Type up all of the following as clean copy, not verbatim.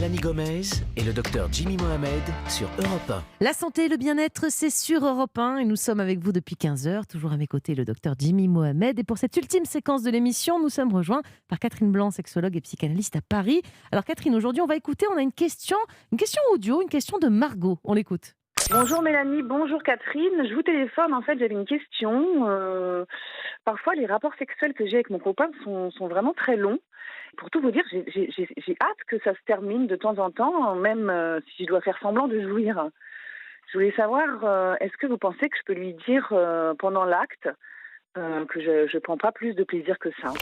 Mélanie Gomez et le docteur Jimmy Mohamed sur Europe 1. La santé et le bien-être, c'est sur Europe 1 et nous sommes avec vous depuis 15h, toujours à mes côtés le docteur Jimmy Mohamed. Et pour cette ultime séquence de l'émission, nous sommes rejoints par Catherine Blanc, sexologue et psychanalyste à Paris. Alors Catherine, aujourd'hui on va écouter, on a une question audio, une question de Margot. On l'écoute. Bonjour Mélanie, bonjour Catherine. Je vous téléphone, en fait j'avais une question. Parfois les rapports sexuels que j'ai avec mon copain sont vraiment très longs. Pour tout vous dire, j'ai hâte que ça se termine de temps en temps, même si je dois faire semblant de jouir. Je voulais savoir, est-ce que vous pensez que je peux lui dire pendant l'acte que je ne prends pas plus de plaisir que ça ?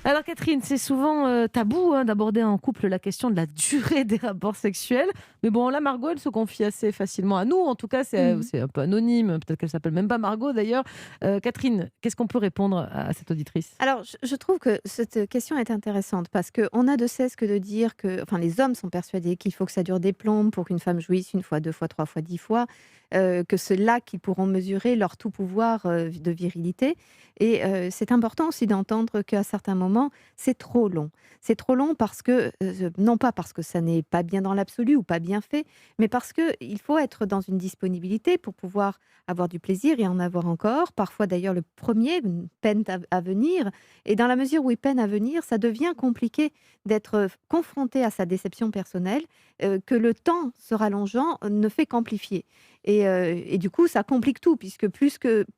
Alors Catherine, c'est souvent tabou d'aborder en couple la question de la durée des rapports sexuels. Mais bon, là, Margot, elle se confie assez facilement à nous. En tout cas, c'est un peu anonyme. Peut-être qu'elle s'appelle même pas Margot d'ailleurs. Catherine, qu'est-ce qu'on peut répondre à cette auditrice ? Alors, je trouve que cette question est intéressante parce qu'on a de cesse que de dire que... Enfin, les hommes sont persuadés qu'il faut que ça dure des plombes pour qu'une femme jouisse 1 fois, 2 fois, 3 fois, 10 fois. Que c'est là qu'ils pourront mesurer leur tout pouvoir de virilité. Et c'est important aussi d'entendre qu'à certains moments, c'est trop long. C'est trop long parce que, non pas parce que ça n'est pas bien dans l'absolu ou pas bien fait, mais parce qu'il faut être dans une disponibilité pour pouvoir avoir du plaisir et en avoir encore. Parfois d'ailleurs le premier peine à venir. Et dans la mesure où il peine à venir, ça devient compliqué d'être confronté à sa déception personnelle, que le temps se rallongeant ne fait qu'amplifier. Et du coup, ça complique tout, puisque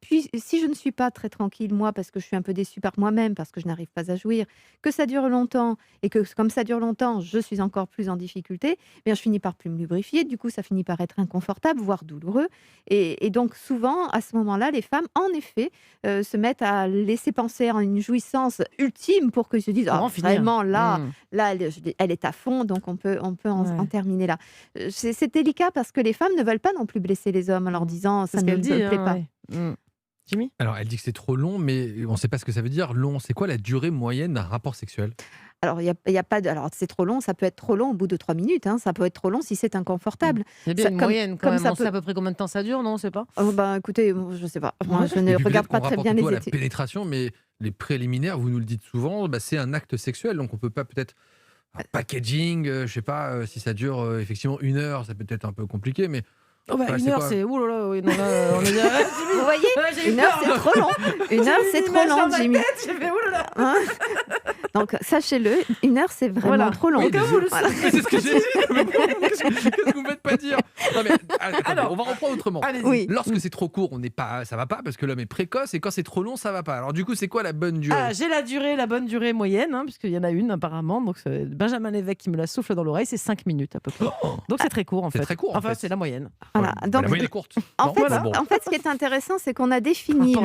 si je ne suis pas très tranquille, moi, parce que je suis un peu déçue par moi-même, parce que je n'arrive pas à jouir, que ça dure longtemps, et que comme ça dure longtemps, je suis encore plus en difficulté, eh bien, je finis par plus me lubrifier, du coup, ça finit par être inconfortable, voire douloureux. Et donc, souvent, à ce moment-là, les femmes, en effet, se mettent à laisser penser à une jouissance ultime pour que je dise, oh, vraiment, là, elle est à fond, donc on peut en terminer là. C'est délicat parce que les femmes ne veulent pas non plus blesser les hommes en leur disant ça ne me plaît pas. Jimmy ? Alors, elle dit que c'est trop long, mais on ne sait pas ce que ça veut dire. Long, c'est quoi la durée moyenne d'un rapport sexuel ? Alors, il y a pas de... Alors, c'est trop long, ça peut être trop long au bout de 3 minutes. Ça peut être trop long si c'est inconfortable. Il y a bien une moyenne quand même. On sait à peu près combien de temps ça dure, non ? On ne sait pas. Écoutez, je ne sais pas. Moi, je ne regarde pas très bien les études. études. La pénétration, mais les préliminaires, vous nous le dites souvent, c'est un acte sexuel. Donc, on ne peut pas peut-être... Un packaging, je ne sais pas si ça dure effectivement 1 heure, ça peut être un peu compliqué, mais... Voilà, 1 heure, c'est... Ouh là là, oui, non, là, on est bien... Vous voyez, 1 heure, c'est trop long. 1 heure, c'est trop long, Jimmy. J'ai fait, ouh là là. Donc, sachez-le, 1 heure, c'est vraiment trop long. Oui, c'est ce que j'ai dit. Qu'est-ce que vous ne me faites pas dire ? Non, mais, attendez, on va reprendre autrement. Oui. Lorsque c'est trop court, ça va pas, parce que l'homme est précoce, et quand c'est trop long, ça va pas. Alors du coup, c'est quoi la bonne durée ? J'ai la bonne durée moyenne, puisqu'il y en a une apparemment. Donc c'est Benjamin Lévesque qui me la souffle dans l'oreille, c'est 5 minutes à peu près. Donc c'est très court en fait. C'est très court. Enfin, c'est la moyenne. Voilà. Donc, la moyenne est courte. En fait, ce qui est intéressant, c'est qu'on a défini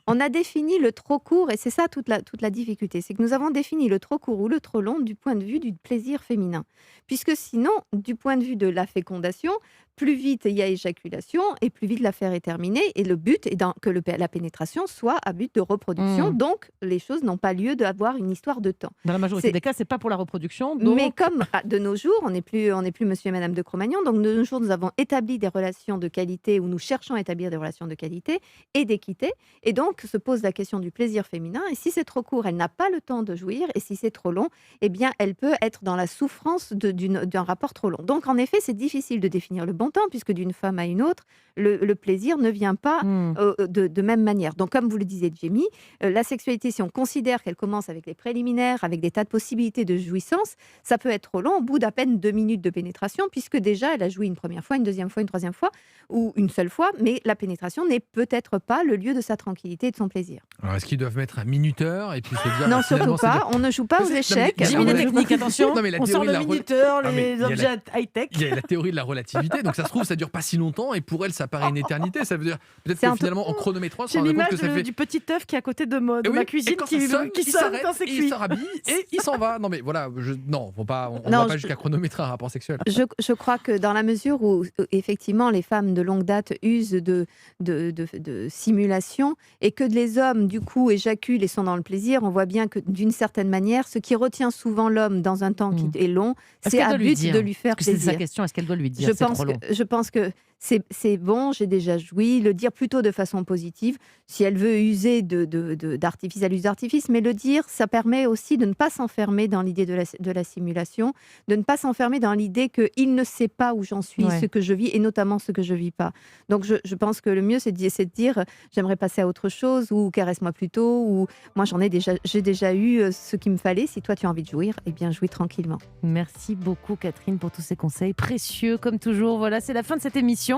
on a défini le trop court, et c'est ça toute la difficulté, c'est que nous avons défini le trop court ou le trop long du point de vue du plaisir féminin. Puisque sinon, du point de vue de la fécondation, plus vite il y a éjaculation et plus vite l'affaire est terminée. Et le but est que la pénétration soit à but de reproduction. Donc, les choses n'ont pas lieu d'avoir une histoire de temps. Dans la majorité des cas, c'est pas pour la reproduction. Donc... Mais comme de nos jours, on n'est plus monsieur et madame de Cro-Magnon. Donc, de nos jours, nous avons établi des relations de qualité, ou nous cherchons à établir des relations de qualité et d'équité. Et donc, se pose la question du plaisir féminin. Et si c'est trop court, elle n'a pas le temps de jouir. Et si c'est trop long, eh bien, elle peut être dans la souffrance d'un rapport trop long. Donc, en effet, c'est difficile de définir le bon temps, puisque d'une femme à une autre, le plaisir ne vient pas de même manière. Donc, comme vous le disiez, Jamie, la sexualité, si on considère qu'elle commence avec les préliminaires, avec des tas de possibilités de jouissance, ça peut être trop long au bout d'à peine 2 minutes de pénétration, puisque déjà, elle a joui une première fois, une deuxième fois, une troisième fois, ou une seule fois, mais la pénétration n'est peut-être pas le lieu de sa tranquillité et de son plaisir. Alors, est-ce qu'ils doivent mettre un minuteur et puis se dire... Non, surtout pas. On ne joue pas aux échecs. Jimmy, la technique, attention. Non, mais la on sort théorie le de la minuteur, les objets high-tech. Il y a la théorie de la relativité, donc ça se trouve, ça dure pas si longtemps, et pour elle, ça paraît une éternité. Ça veut dire peut-être que finalement, en chronométrant, c'est l'image du petit œuf qui est à côté de ma cuisine qui sonne quand c'est cuit. Il se rhabille et il s'en va. Non, mais voilà, on va pas jusqu'à chronométrer un rapport sexuel. Je crois que dans la mesure où, effectivement, les femmes de longue date usent de simulation, et que les hommes, du coup, éjaculent et sont dans le plaisir, on voit bien que, d'une certaine manière, ce qui retient souvent l'homme dans un temps qui est long, c'est à but de lui faire plaisir. C'est sa question, est-ce qu'elle doit lui dire je pense que c'est bon, j'ai déjà joui, le dire plutôt de façon positive. Si elle veut user d'artifice, elle use d'artifice, mais le dire, ça permet aussi de ne pas s'enfermer dans l'idée de la simulation, de ne pas s'enfermer dans l'idée qu'il ne sait pas où j'en suis, ce que je vis, et notamment ce que je vis pas. Donc je pense que le mieux, c'est de dire, j'aimerais passer à autre chose, ou caresse-moi plutôt, ou moi j'ai déjà eu ce qu'il me fallait. Si toi tu as envie de jouir, eh bien jouis tranquillement. Merci beaucoup Catherine pour tous ces conseils précieux comme toujours. Voilà, c'est la fin de cette émission.